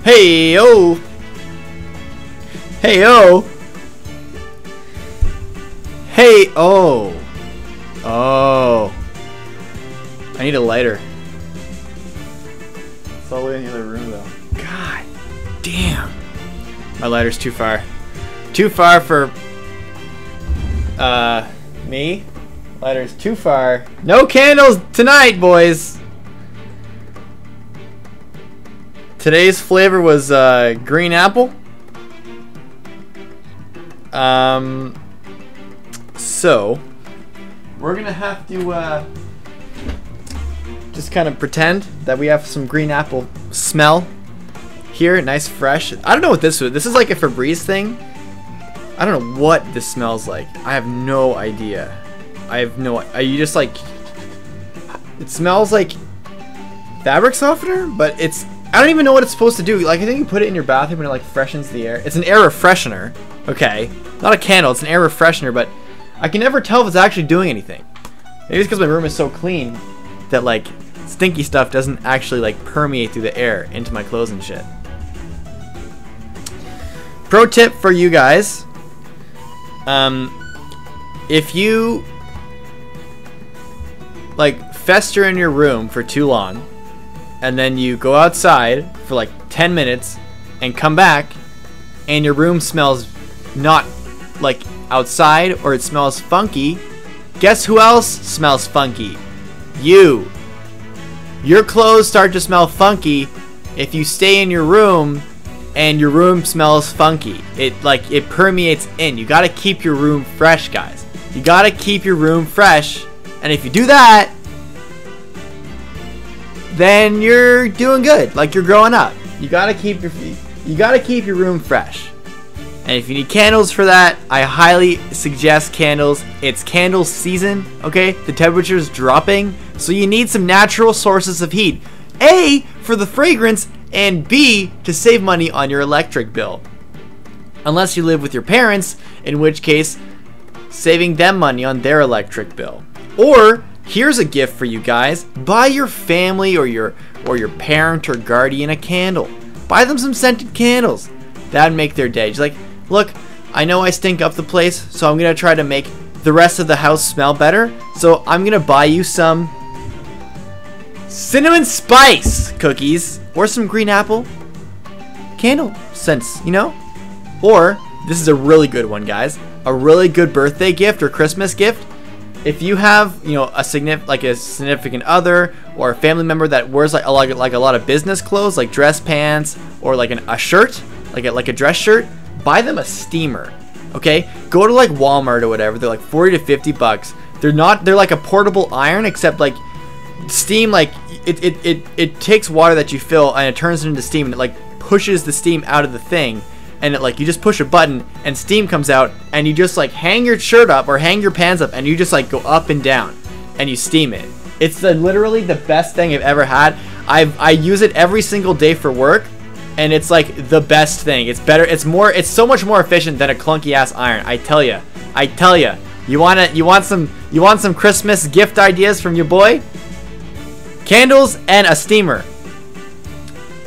Hey yo! Hey yo! Hey oh! Oh! I need a lighter. It's all the way in the other room though. God damn! My lighter's too far. Too far for me. Lighter's too far. No candles tonight, boys. Today's flavor was green apple. So we're gonna have to just kind of pretend that we have some green apple smell here. Nice, fresh. I don't know what this is. This is like a Febreze thing. I don't know what this smells like. I have no idea. You just like, it smells like fabric softener, but I don't even know what it's supposed to do. Like, I think you put it in your bathroom and it like freshens the air. It's an air freshener. Okay. Not a candle, it's an air freshener, but I can never tell if it's actually doing anything. Maybe it's because my room is so clean that like stinky stuff doesn't actually like permeate through the air into my clothes and shit. Pro tip for you guys. If you like fester in your room for too long and then you go outside for like 10 minutes and come back and your room smells not like outside or it smells funky, guess who else smells funky? You. Your clothes start to smell funky if you stay in your room and your room smells funky. It permeates in. You gotta keep your room fresh, guys. You gotta keep your room fresh, and if you do that, then you're doing good. Like, you're growing up. You gotta keep your room fresh. And if you need candles for that, I highly suggest candles. It's candle season, okay? The temperature's dropping, so you need some natural sources of heat. A, for the fragrance, and B, to save money on your electric bill. Unless you live with your parents, in which case, saving them money on their electric bill. Or, here's a gift for you guys. Buy your family or your parent or guardian a candle. Buy them some scented candles. That'd make their day. Just like, look, I know I stink up the place, so I'm gonna try to make the rest of the house smell better. So I'm gonna buy you some cinnamon spice cookies or some green apple candle scents, you know? Or, this is a really good one, guys. A really good birthday gift or Christmas gift. If you have, you know, a significant other or a family member that wears like a lot of business clothes, like dress pants or like a shirt, like a dress shirt, buy them a steamer. Okay? Go to like Walmart or whatever. They're like 40 to 50 bucks. They're like a portable iron, except like steam, like it takes water that you fill and it turns it into steam and it like pushes the steam out of the thing. And it like, you just push a button and steam comes out and you just like hang your shirt up or hang your pants up and you just like go up and down and you steam it. It's literally the best thing I've ever had. I use it every single day for work and it's like the best thing. It's better. It's so much more efficient than a clunky ass iron. I tell you. You want some Christmas gift ideas from your boy? Candles and a steamer.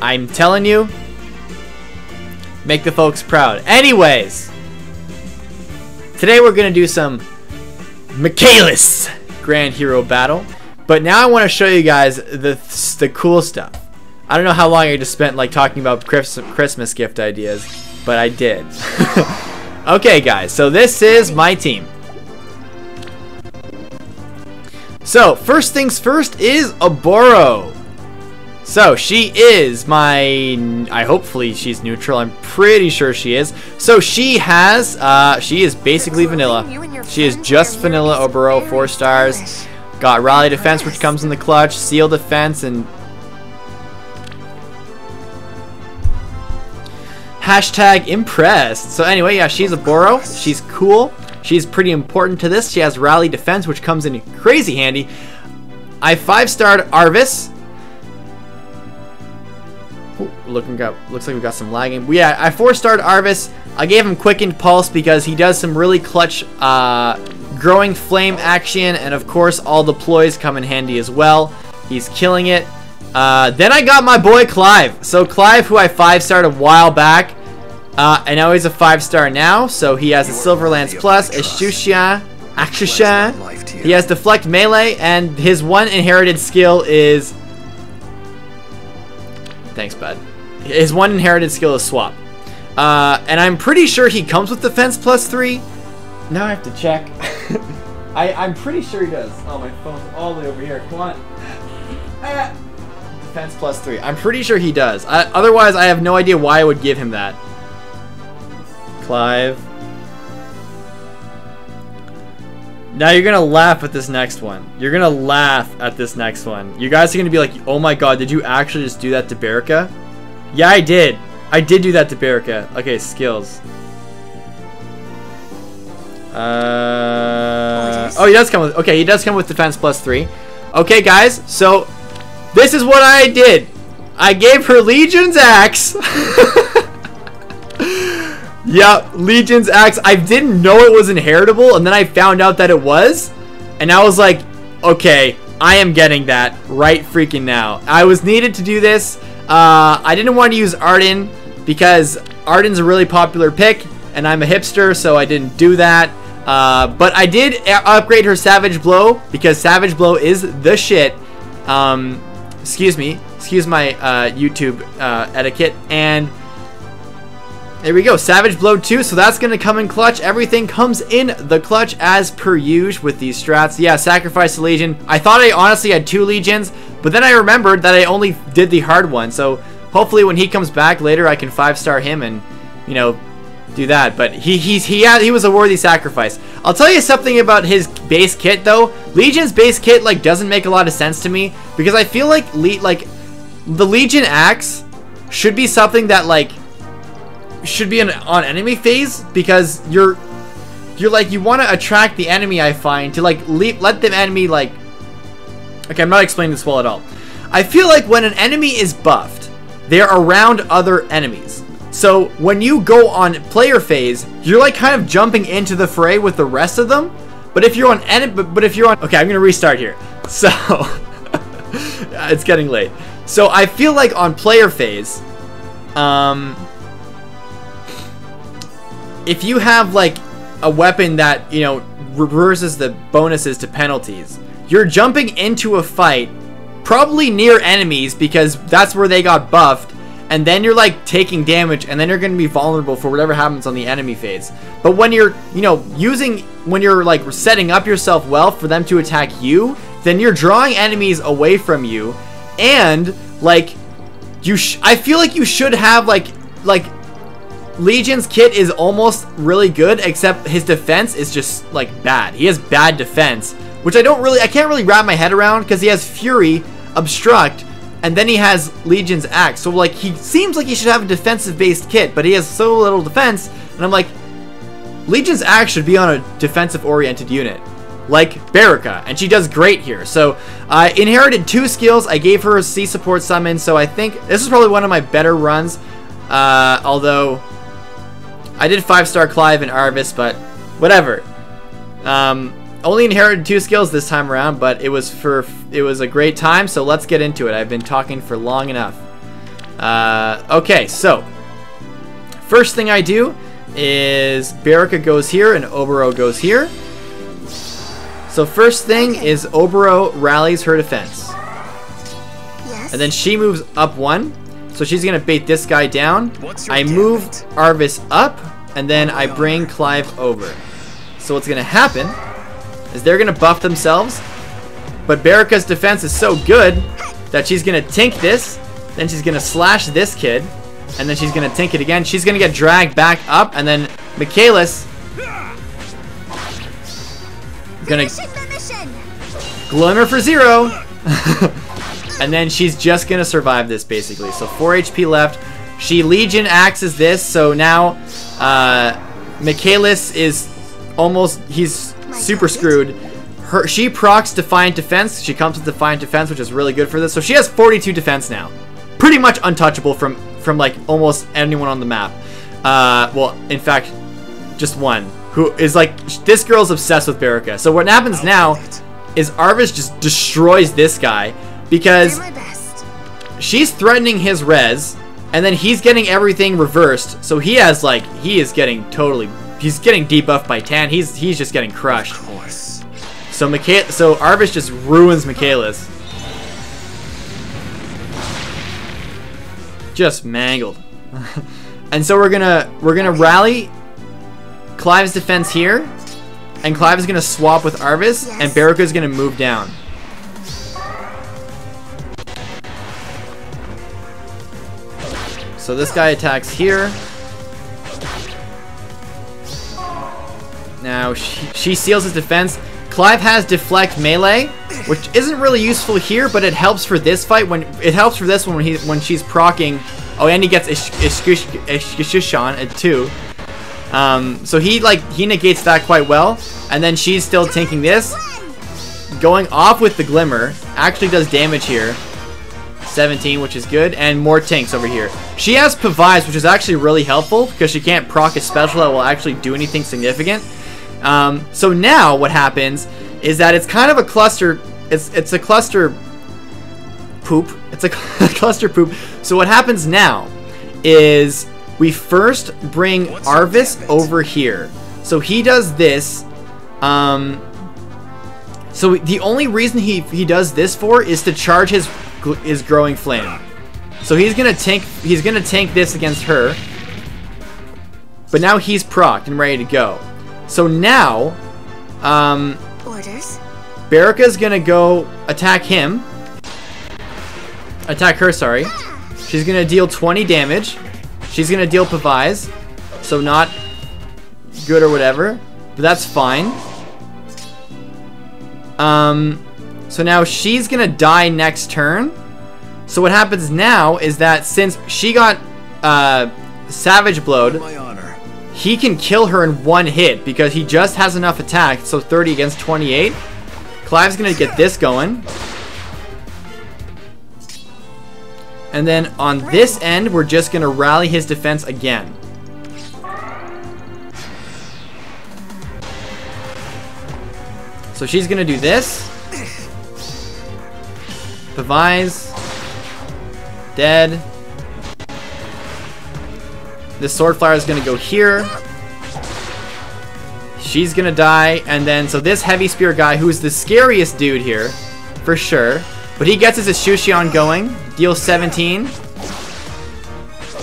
I'm telling you. Make the folks proud. Anyways, today we're gonna do some Michalis Grand Hero Battle, but now I want to show you guys the cool stuff. I don't know how long I just spent like talking about Christmas gift ideas, but I did. Okay, guys, so this is my team. So first things first is Oboro. So she is hopefully she's neutral. I'm pretty sure she is. So she is basically vanilla. She is just vanilla Oboro, 4 stars. Got rally defense, which comes in the clutch, seal defense, and hashtag impressed. So anyway, yeah, she's Oboro. She's cool. She's pretty important to this. She has rally defense, which comes in crazy handy. I 5-starred Arvis. Ooh, looks like we got some lagging. Yeah, I 4-starred Arvis. I gave him quickened pulse because he does some really clutch growing flame action, and of course all the ploys come in handy as well. He's killing it. Then I got my boy Clive. So Clive, who I 5-starred a while back, and now he's a 5-star now. So he has a Silver Lance Plus, Ashusha. He has Deflect Melee, and his one inherited skill is... Thanks, bud. His one inherited skill is Swap. And I'm pretty sure he comes with Defense +3. Now I have to check. I'm pretty sure he does. Oh, my phone's all the way over here. Come on. Defense +3. I'm pretty sure he does. Otherwise, I have no idea why I would give him that. Clive. Now you're gonna laugh at this next one. You're gonna laugh at this next one. You guys are gonna be like, oh my god, did you actually just do that to Beruka? Yeah, I did. I did do that to Beruka. Okay, skills. Oh, he does come with... Okay, he does come with Defense +3. Okay, guys, so... This is what I did. I gave her Legion's Axe. Yep, Legion's Axe. I didn't know it was inheritable, and then I found out that it was. And I was like, okay, I am getting that right freaking now. I was needed to do this. I didn't want to use Arden because Arden's a really popular pick, and I'm a hipster, so I didn't do that. But I did upgrade her Savage Blow because Savage Blow is the shit. Excuse me. Excuse my YouTube etiquette. And there we go. Savage Blow 2. So that's going to come in clutch. Everything comes in the clutch as per usual with these strats. Yeah, Sacrifice a Legion. I thought I honestly had 2 Legions, but then I remembered that I only did the hard one. So hopefully when he comes back later, I can 5-star him and, you know, do that. But he was a worthy sacrifice. I'll tell you something about his base kit though. Legion's base kit like doesn't make a lot of sense to me because I feel like the Legion Axe should be something that like should be on enemy phase because you're like you want to attract the enemy. I find to like let the enemy like. Okay, I'm not explaining this well at all. I feel like when an enemy is buffed, they're around other enemies. So when you go on player phase, you're like kind of jumping into the fray with the rest of them. But if you're on okay, I'm gonna restart here. So it's getting late. So I feel like on player phase, if you have like a weapon that, you know, reverses the bonuses to penalties, you're jumping into a fight probably near enemies because that's where they got buffed, and then you're like taking damage, and then you're going to be vulnerable for whatever happens on the enemy phase. But when you're, you know, when you're like setting up yourself well for them to attack you, then you're drawing enemies away from you, and like I feel like you should have like Legion's kit is almost really good, except his defense is just like bad. He has bad defense, which I can't really wrap my head around because he has Fury, Obstruct, and then he has Legion's Axe. So like he seems like he should have a defensive based kit, but he has so little defense, and I'm like, Legion's Axe should be on a defensive oriented unit like Beruka, and she does great here. So I inherited 2 skills. I gave her a C support summon, so I think this is probably one of my better runs, although I did 5-star Clive and Arvis, but whatever. Only inherited 2 skills this time around, but it was a great time, so let's get into it. I've been talking for long enough. Okay, so first thing I do is Beruka goes here and Obero goes here. So first thing is Obero rallies her defense. Yes. And then she moves up 1. So she's going to bait this guy down. I moved Arvis up, and then I bring Clive over. So what's going to happen is they're going to buff themselves, but Beruka's defense is so good that she's going to tink this, then she's going to slash this kid, and then she's going to tink it again. She's going to get dragged back up, and then Michalis going to glimmer for 0. And then she's just going to survive this, basically. So 4 HP left. She Legion axes this, so now Michalis is almost, he's super screwed. She procs Defiant Defense. She comes with Defiant Defense, which is really good for this. So she has 42 defense now. Pretty much untouchable from like almost anyone on the map. Well, in fact, just one. Who is like, this girl's obsessed with Beruka. So what happens now is Arvis just destroys this guy. Because she's threatening his res, and then he's getting everything reversed. So he has like, he's getting debuffed by Tan. He's just getting crushed. Of course. So Arvis just ruins Michalis. Just mangled. And so we're gonna rally Clive's defense here, and Clive is gonna swap with Arvis, and Beruka is gonna move down. So this guy attacks here. Now she seals his defense. Clive has deflect melee, which isn't really useful here, but it helps for this fight when she's proccing. Oh, and he gets Ishkushan at 2. So he negates that quite well, and then she's still tanking this. Going off with the Glimmer actually does damage here. 17, which is good, and more tanks over here. She has Pavise, which is actually really helpful because she can't proc a special that will actually do anything significant. So now what happens is that it's kind of a cluster. It's a cluster poop. It's a cluster poop. So what happens now is we first bring Arvis over here. So he does this. So the only reason he does this for is to charge his growing flame. So he's gonna tank this against her. But now he's procced and ready to go. So now orders. Beruka's gonna go attack him. Attack her, sorry. She's gonna deal 20 damage. She's gonna deal Pavise. So not good or whatever. But that's fine. So now she's gonna die next turn. So what happens now is that since she got Savage Blowed, he can kill her in one hit because he just has enough attack. So 30 against 28. Clive's gonna get this going. And then on this end, we're just gonna rally his defense again. So she's gonna do this. Pavise. Dead. This sword flower is gonna go here. She's gonna die, and then so this heavy spear guy, who's the scariest dude here, for sure, but he gets his Ishushion going, deals 17,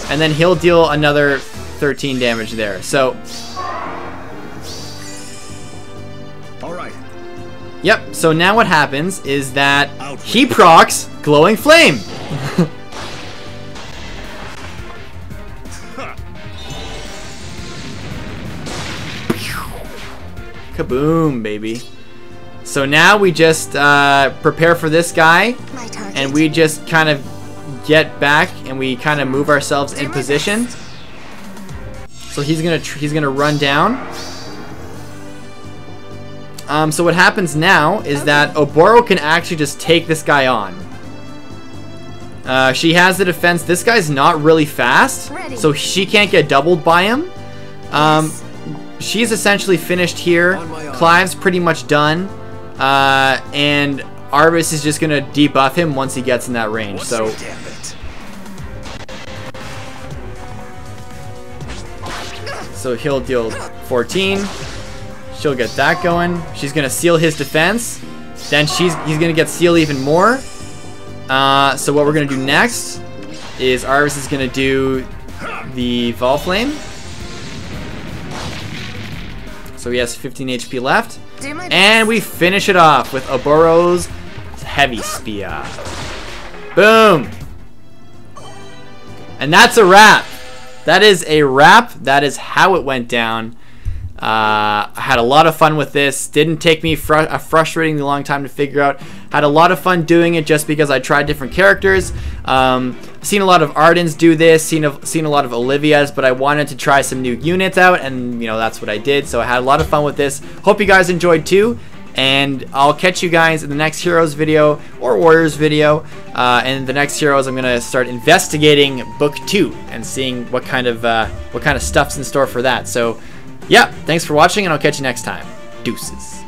and then he'll deal another 13 damage there. So, all right. Yep. So now what happens is that he procs glowing flame. Kaboom, baby. So now we just prepare for this guy, and we just kind of get back and we kind of move ourselves in position. So he's gonna run down. So what happens now is that Oboro can actually just take this guy on. She has the defense. This guy's not really fast, so she can't get doubled by him. She's essentially finished here. Clive's pretty much done. And Arvis is just gonna debuff him once he gets in that range. So he'll deal 14. She'll get that going. She's gonna seal his defense. Then he's gonna get sealed even more. So what we're gonna do next is Arvis is gonna do the Vol Flame. So he has 15 HP left. And we finish it off with Oboro's Heavy Spear. Boom! And that's a wrap. That is a wrap. That is how it went down. I had a lot of fun with this. Didn't take me a frustratingly long time to figure out. Had a lot of fun doing it just because I tried different characters. Seen a lot of Ardens do this. Seen a lot of Olivia's, but I wanted to try some new units out, and you know that's what I did. So I had a lot of fun with this. Hope you guys enjoyed too. And I'll catch you guys in the next Heroes video or Warriors video. And the next Heroes, I'm gonna start investigating Book 2 and seeing what kind of stuff's in store for that. So, yeah, thanks for watching, and I'll catch you next time. Deuces.